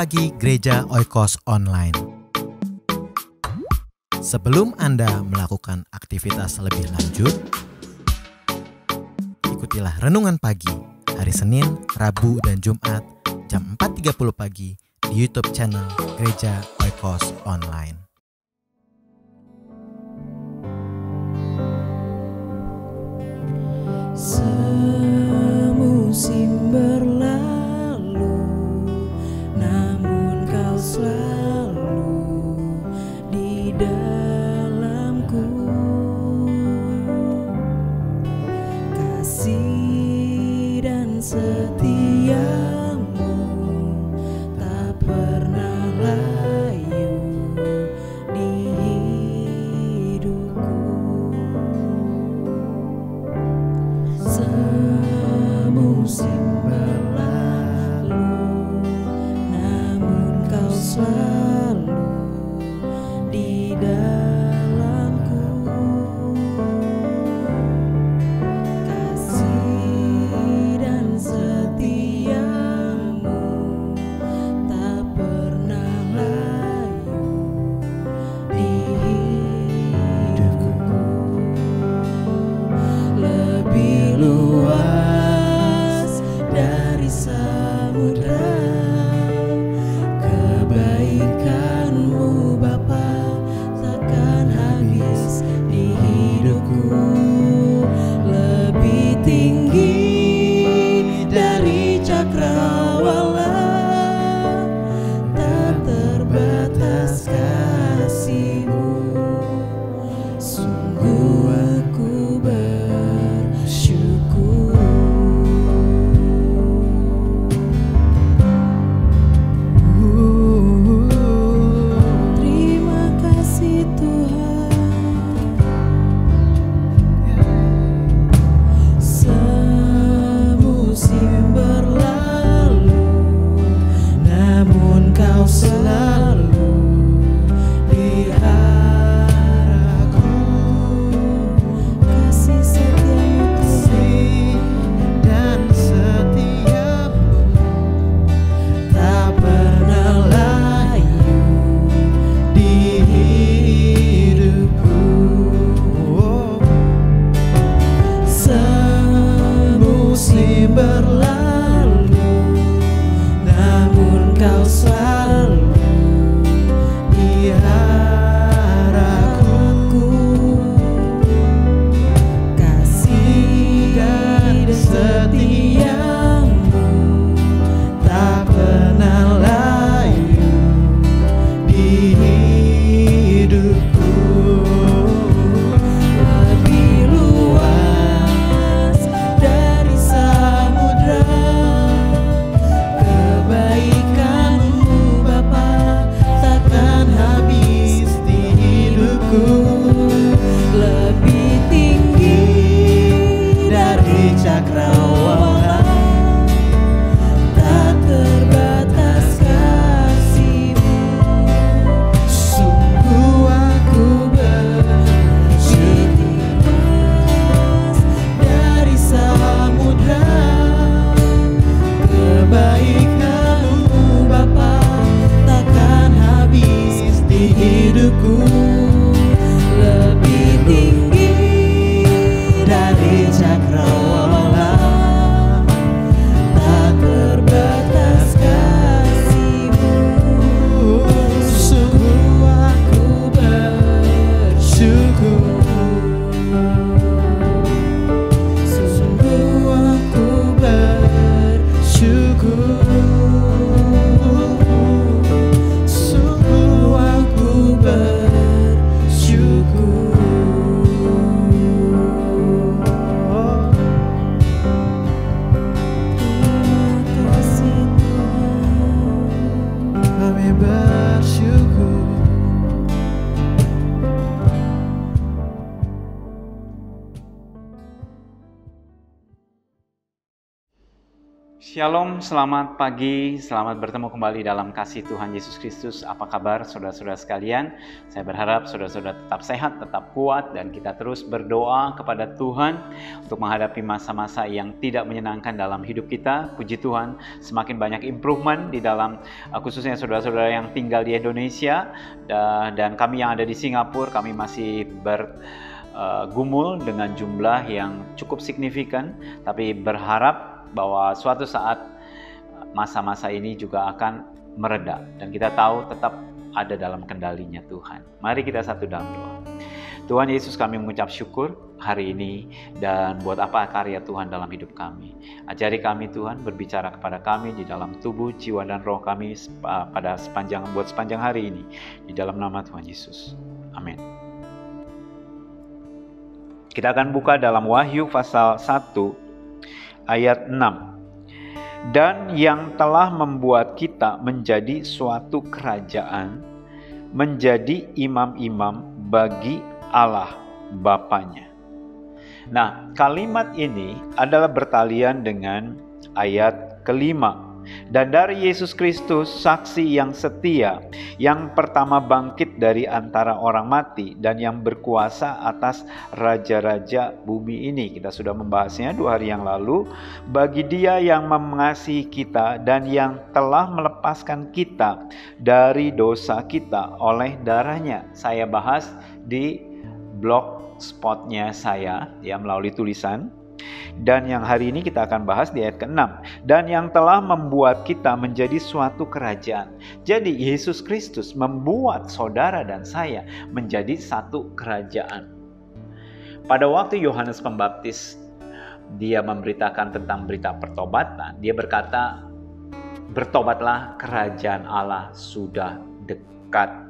Pagi Gereja Oikos Online. Sebelum Anda melakukan aktivitas lebih lanjut, ikutilah Renungan Pagi hari Senin, Rabu, dan Jumat jam 4.30 pagi di YouTube channel Gereja Oikos Online. Semusim berlalu, namun kau selalu di dalamku. Kasih dan setiamu tak pernah layu di hidupku. Semusim berlalu, namun kau selalu di dalamku. Kasih dan setiamu Shalom, selamat pagi, selamat bertemu kembali dalam kasih Tuhan Yesus Kristus. Apa kabar saudara-saudara sekalian? Saya berharap saudara-saudara tetap sehat, tetap kuat, dan kita terus berdoa kepada Tuhan untuk menghadapi masa-masa yang tidak menyenangkan dalam hidup kita. Puji Tuhan, semakin banyak improvement di dalam khususnya saudara-saudara yang tinggal di Indonesia dan kami yang ada di Singapura. Kami masih bergumul dengan jumlah yang cukup signifikan, tapi berharap bahwa suatu saat masa-masa ini juga akan mereda dan kita tahu tetap ada dalam kendalinya Tuhan. Mari kita satu dalam doa. Tuhan Yesus, kami mengucap syukur hari ini dan buat apa karya Tuhan dalam hidup kami. Ajari kami Tuhan, berbicara kepada kami di dalam tubuh, jiwa dan roh kami buat sepanjang hari ini. Di dalam nama Tuhan Yesus. Amin. Kita akan buka dalam Wahyu pasal 1 ayat 6. Dan yang telah membuat kita menjadi suatu kerajaan, menjadi imam-imam bagi Allah Bapanya. Nah, kalimat ini adalah bertalian dengan ayat kelima. Dan dari Yesus Kristus, saksi yang setia, yang pertama bangkit dari antara orang mati dan yang berkuasa atas raja-raja bumi ini. Kita sudah membahasnya 2 hari yang lalu. Bagi Dia yang mengasihi kita dan yang telah melepaskan kita dari dosa kita oleh darahnya. Saya bahas di blogspotnya saya melalui tulisan. Dan yang hari ini kita akan bahas di ayat ke-6. Dan yang telah membuat kita menjadi suatu kerajaan. Jadi Yesus Kristus membuat saudara dan saya menjadi satu kerajaan. Pada waktu Yohanes Pembaptis dia memberitakan tentang berita pertobatan, dia berkata, bertobatlah, kerajaan Allah sudah dekat.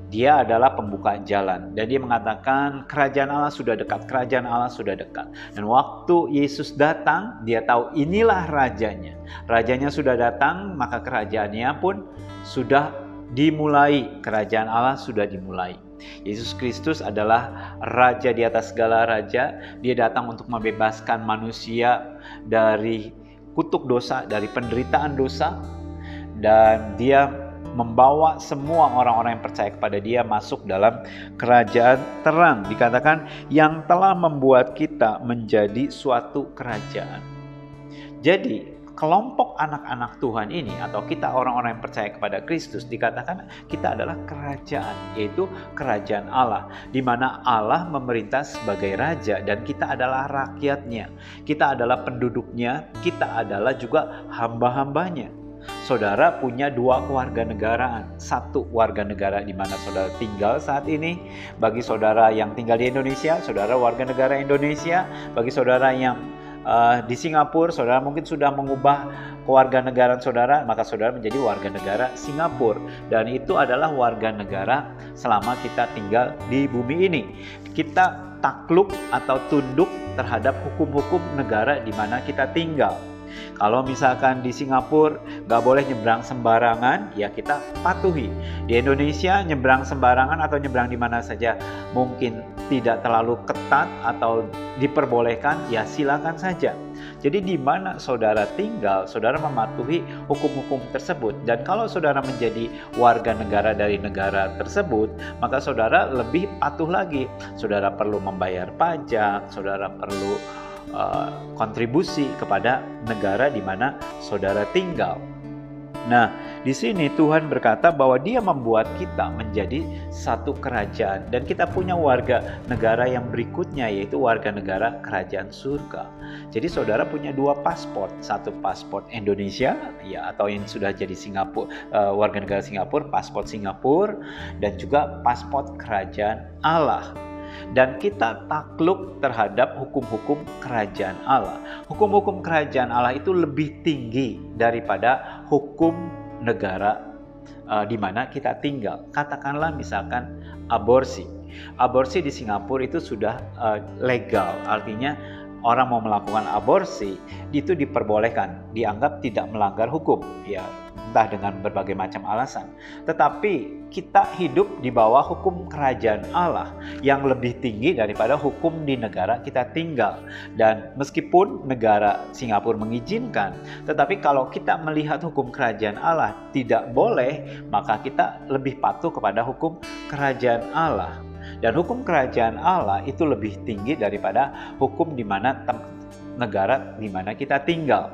Dia adalah pembuka jalan dan dia mengatakan kerajaan Allah sudah dekat, kerajaan Allah sudah dekat. Dan waktu Yesus datang, dia tahu inilah rajanya. Rajanya sudah datang, maka kerajaannya pun sudah dimulai. Kerajaan Allah sudah dimulai. Yesus Kristus adalah raja di atas segala raja. Dia datang untuk membebaskan manusia dari kutuk dosa, dari penderitaan dosa, dan dia membawa semua orang-orang yang percaya kepada Dia masuk dalam kerajaan terang. Dikatakan yang telah membuat kita menjadi suatu kerajaan. Jadi kelompok anak-anak Tuhan ini atau kita orang-orang yang percaya kepada Kristus, dikatakan kita adalah kerajaan, yaitu kerajaan Allah, di mana Allah memerintah sebagai raja dan kita adalah rakyatnya, kita adalah penduduknya, kita adalah juga hamba-hambanya. Saudara punya 2 kewarganegaraan. Satu warga negara di mana saudara tinggal saat ini. Bagi saudara yang tinggal di Indonesia, saudara warga negara Indonesia. Bagi saudara yang di Singapura, saudara mungkin sudah mengubah kewarganegaraan saudara, maka saudara menjadi warga negara Singapura. Dan itu adalah warga negara selama kita tinggal di bumi ini. Kita takluk atau tunduk terhadap hukum-hukum negara di mana kita tinggal. Kalau misalkan di Singapura nggak boleh nyebrang sembarangan, ya kita patuhi. Di Indonesia nyebrang sembarangan atau nyebrang di mana saja mungkin tidak terlalu ketat atau diperbolehkan, ya silakan saja. Jadi di mana saudara tinggal, saudara mematuhi hukum-hukum tersebut. Dan kalau saudara menjadi warga negara dari negara tersebut, maka saudara lebih patuh lagi. Saudara perlu membayar pajak, saudara perlu kontribusi kepada negara di mana saudara tinggal. Nah, di sini Tuhan berkata bahwa Dia membuat kita menjadi satu kerajaan dan kita punya warga negara yang berikutnya, yaitu warga negara kerajaan surga. Jadi saudara punya 2 paspor, satu paspor Indonesia ya atau yang sudah jadi Singapura, warga negara Singapura, paspor Singapura, dan juga paspor kerajaan Allah. Dan kita takluk terhadap hukum-hukum kerajaan Allah. Hukum-hukum kerajaan Allah itu lebih tinggi daripada hukum negara di mana kita tinggal. Katakanlah misalkan aborsi. Aborsi di Singapura itu sudah legal, artinya orang mau melakukan aborsi, itu diperbolehkan, dianggap tidak melanggar hukum, ya entah dengan berbagai macam alasan. Tetapi kita hidup di bawah hukum kerajaan Allah yang lebih tinggi daripada hukum di negara kita tinggal. Dan meskipun negara Singapura mengizinkan, tetapi kalau kita melihat hukum kerajaan Allah tidak boleh, maka kita lebih patuh kepada hukum kerajaan Allah. Dan hukum kerajaan Allah itu lebih tinggi daripada hukum di mana negara di mana kita tinggal.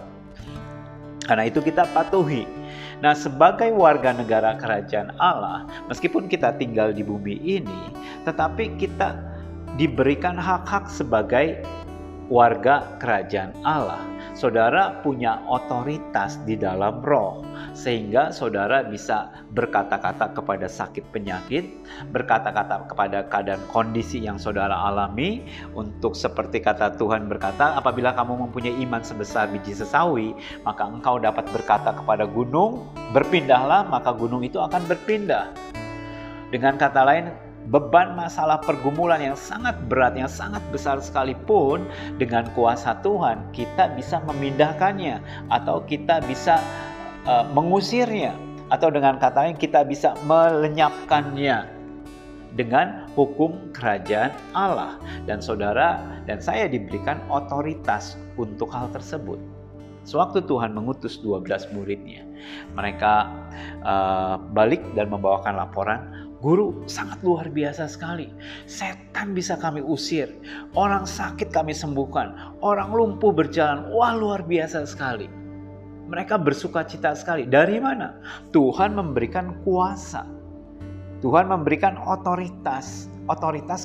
Karena itu kita patuhi. Nah, sebagai warga negara kerajaan Allah, meskipun kita tinggal di bumi ini, tetapi kita diberikan hak-hak sebagai warga kerajaan Allah. Saudara punya otoritas di dalam roh, sehingga saudara bisa berkata-kata kepada sakit penyakit, berkata-kata kepada keadaan kondisi yang saudara alami, untuk seperti kata Tuhan berkata, apabila kamu mempunyai iman sebesar biji sesawi, maka engkau dapat berkata kepada gunung, berpindahlah, maka gunung itu akan berpindah. Dengan kata lain, beban masalah pergumulan yang sangat berat, yang sangat besar sekalipun, dengan kuasa Tuhan kita bisa memindahkannya, atau kita bisa mengusirnya, atau dengan kata lain kita bisa melenyapkannya dengan hukum kerajaan Allah. Dan saudara dan saya diberikan otoritas untuk hal tersebut. Sewaktu Tuhan mengutus 12 muridnya, mereka balik dan membawakan laporan, Guru, sangat luar biasa sekali. Setan bisa kami usir, orang sakit kami sembuhkan, orang lumpuh berjalan. Wah, luar biasa sekali. Mereka bersukacita sekali. Dari mana? Tuhan memberikan kuasa. Tuhan memberikan otoritas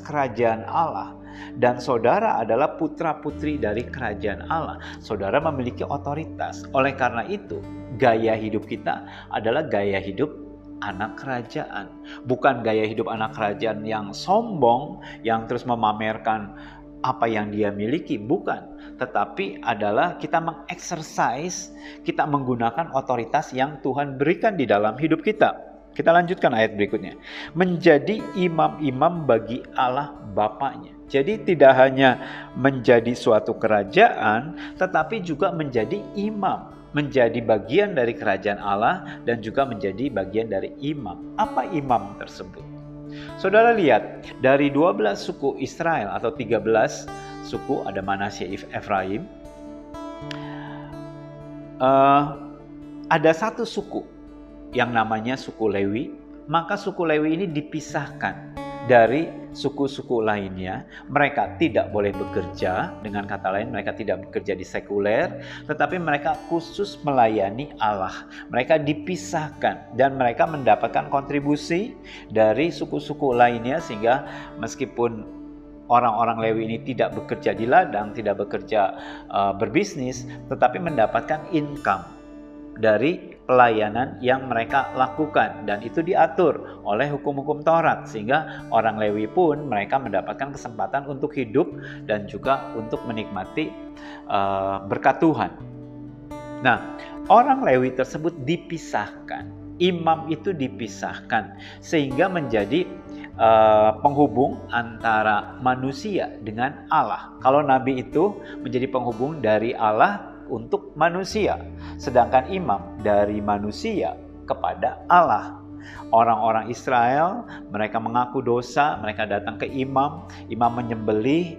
kerajaan Allah. Dan saudara adalah putra-putri dari kerajaan Allah. Saudara memiliki otoritas. Oleh karena itu, gaya hidup kita adalah gaya hidup anak kerajaan. Bukan gaya hidup anak kerajaan yang sombong, yang terus memamerkan apa yang dia miliki, bukan. Tetapi adalah kita mengeksersis, kita menggunakan otoritas yang Tuhan berikan di dalam hidup kita. Kita lanjutkan ayat berikutnya. Menjadi imam-imam bagi Allah Bapaknya. Jadi tidak hanya menjadi suatu kerajaan, tetapi juga menjadi imam. Menjadi bagian dari kerajaan Allah dan juga menjadi bagian dari imam. Apa imam tersebut? Saudara lihat, dari 12 suku Israel atau 13 suku, ada Manasye, Efraim, ada satu suku yang namanya suku Lewi. Maka suku Lewi ini dipisahkan dari suku-suku lainnya. Mereka tidak boleh bekerja, dengan kata lain mereka tidak bekerja di sekuler, tetapi mereka khusus melayani Allah. Mereka dipisahkan dan mereka mendapatkan kontribusi dari suku-suku lainnya, sehingga meskipun orang-orang Lewi ini tidak bekerja di ladang, tidak bekerja berbisnis, tetapi mendapatkan income dari pelayanan yang mereka lakukan, dan itu diatur oleh hukum-hukum Taurat, sehingga orang Lewi pun mereka mendapatkan kesempatan untuk hidup dan juga untuk menikmati berkat Tuhan. Nah, orang Lewi tersebut dipisahkan, imam itu dipisahkan, sehingga menjadi penghubung antara manusia dengan Allah. Kalau nabi itu menjadi penghubung dari Allah untuk manusia, sedangkan imam dari manusia kepada Allah. Orang-orang Israel, mereka mengaku dosa, mereka datang ke imam menyembelih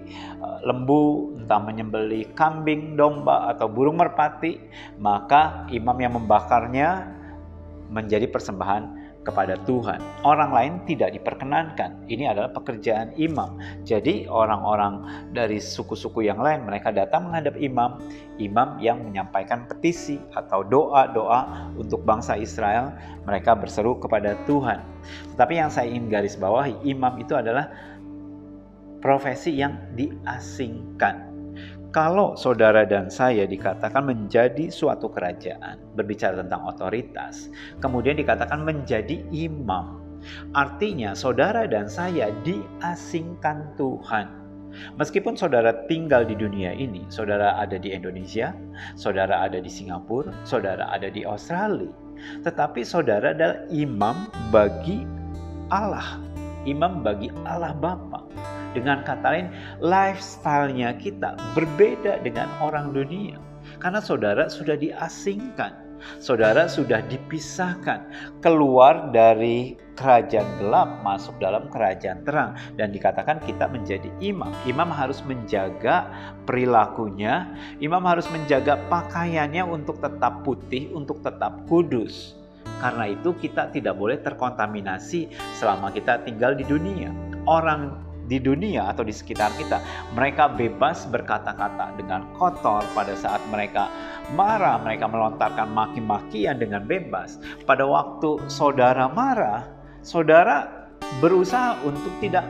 lembu, entah menyembelih kambing, domba, atau burung merpati, maka imam yang membakarnya menjadi persembahan kepada Tuhan. Orang lain tidak diperkenankan. Ini adalah pekerjaan imam. Jadi orang-orang dari suku-suku yang lain, mereka datang menghadap imam yang menyampaikan petisi atau doa-doa untuk bangsa Israel. Mereka berseru kepada Tuhan. Tetapi yang saya ingin garis bawahi, imam itu adalah profesi yang diasingkan. Kalau saudara dan saya dikatakan menjadi suatu kerajaan, berbicara tentang otoritas, kemudian dikatakan menjadi imam, artinya saudara dan saya diasingkan Tuhan. Meskipun saudara tinggal di dunia ini, saudara ada di Indonesia, saudara ada di Singapura, saudara ada di Australia, tetapi saudara adalah imam bagi Allah, imam bagi Allah Bapa. Dengan kata lain, lifestyle-nya kita berbeda dengan orang dunia. Karena saudara sudah diasingkan. Saudara sudah dipisahkan, keluar dari kerajaan gelap, masuk dalam kerajaan terang. Dan dikatakan kita menjadi imam. Imam harus menjaga perilakunya, imam harus menjaga pakaiannya untuk tetap putih, untuk tetap kudus. Karena itu kita tidak boleh terkontaminasi selama kita tinggal di dunia. Orang di dunia atau di sekitar kita, mereka bebas berkata-kata dengan kotor. Pada saat mereka marah, mereka melontarkan maki-makian dengan bebas. Pada waktu saudara marah, saudara berusaha untuk tidak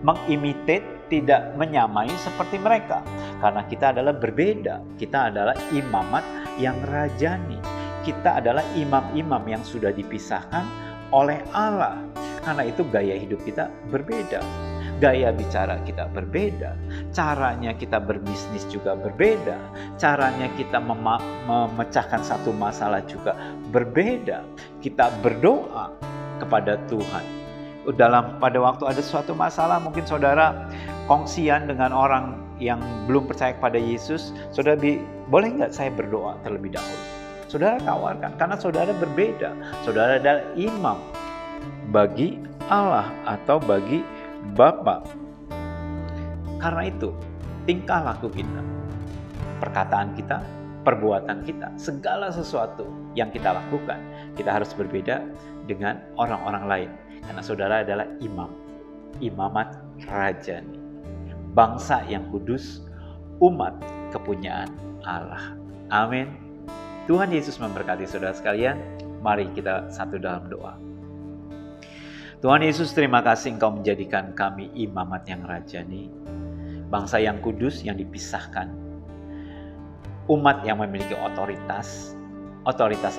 mengimitate, tidak menyamai seperti mereka. Karena kita adalah berbeda, kita adalah imamat yang rajani. Kita adalah imam-imam yang sudah dipisahkan oleh Allah. Karena itu gaya hidup kita berbeda. Gaya bicara kita berbeda, caranya kita berbisnis juga berbeda, caranya kita memecahkan satu masalah juga berbeda. Kita berdoa kepada Tuhan. Pada waktu ada suatu masalah, mungkin saudara kongsian dengan orang yang belum percaya kepada Yesus, saudara boleh nggak saya berdoa terlebih dahulu? Saudara tawarkan, karena saudara berbeda. Saudara adalah imam bagi Allah atau bagi Bapa. Karena itu, tingkah laku kita, perkataan kita, perbuatan kita, segala sesuatu yang kita lakukan, kita harus berbeda dengan orang-orang lain. Karena saudara adalah imam, imamat rajani, bangsa yang kudus, umat kepunyaan Allah. Amin. Tuhan Yesus memberkati saudara sekalian. Mari kita satu dalam doa. Tuhan Yesus, terima kasih Engkau menjadikan kami imamat yang rajani, bangsa yang kudus yang dipisahkan, umat yang memiliki otoritas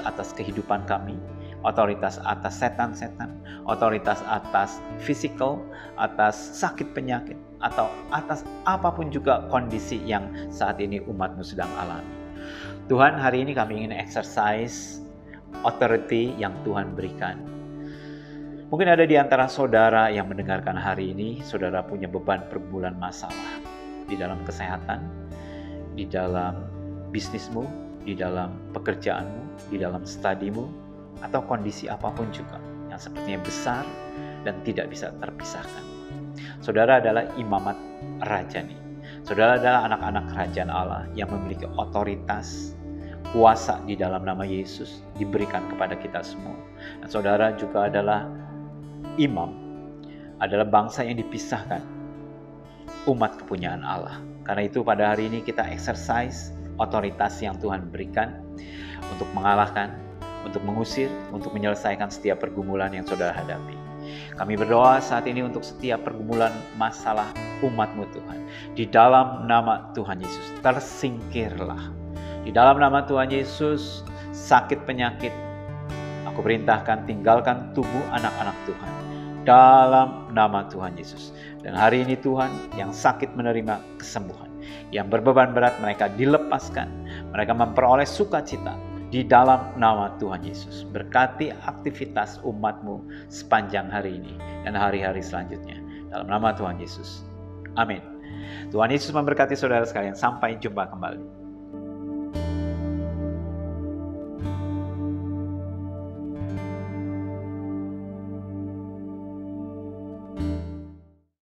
atas kehidupan kami, otoritas atas setan-setan, otoritas atas fisikal, atas sakit penyakit, atau atas apapun juga kondisi yang saat ini umat-Mu sedang alami. Tuhan, hari ini kami ingin exercise authority yang Tuhan berikan. Mungkin ada di antara saudara yang mendengarkan hari ini, saudara punya beban pergumulan masalah di dalam kesehatan, di dalam bisnismu, di dalam pekerjaanmu, di dalam studimu, atau kondisi apapun juga yang sepertinya besar dan tidak bisa terpisahkan. Saudara adalah imamat rajani. Saudara adalah anak-anak kerajaan Allah yang memiliki otoritas, kuasa di dalam nama Yesus diberikan kepada kita semua. Dan saudara juga adalah imam, adalah bangsa yang dipisahkan, umat kepunyaan Allah. Karena itu pada hari ini kita exercise otoritas yang Tuhan berikan untuk mengalahkan, untuk mengusir, untuk menyelesaikan setiap pergumulan yang saudara hadapi. Kami berdoa saat ini untuk setiap pergumulan masalah umat-Mu Tuhan. Di dalam nama Tuhan Yesus, tersingkirlah. Di dalam nama Tuhan Yesus, sakit penyakit, aku perintahkan tinggalkan tubuh anak-anak Tuhan. Dalam nama Tuhan Yesus. Dan hari ini Tuhan, yang sakit menerima kesembuhan, yang berbeban berat mereka dilepaskan, mereka memperoleh sukacita di dalam nama Tuhan Yesus. Berkati aktivitas umat-Mu sepanjang hari ini dan hari-hari selanjutnya. Dalam nama Tuhan Yesus. Amin. Tuhan Yesus memberkati saudara sekalian. Sampai jumpa kembali.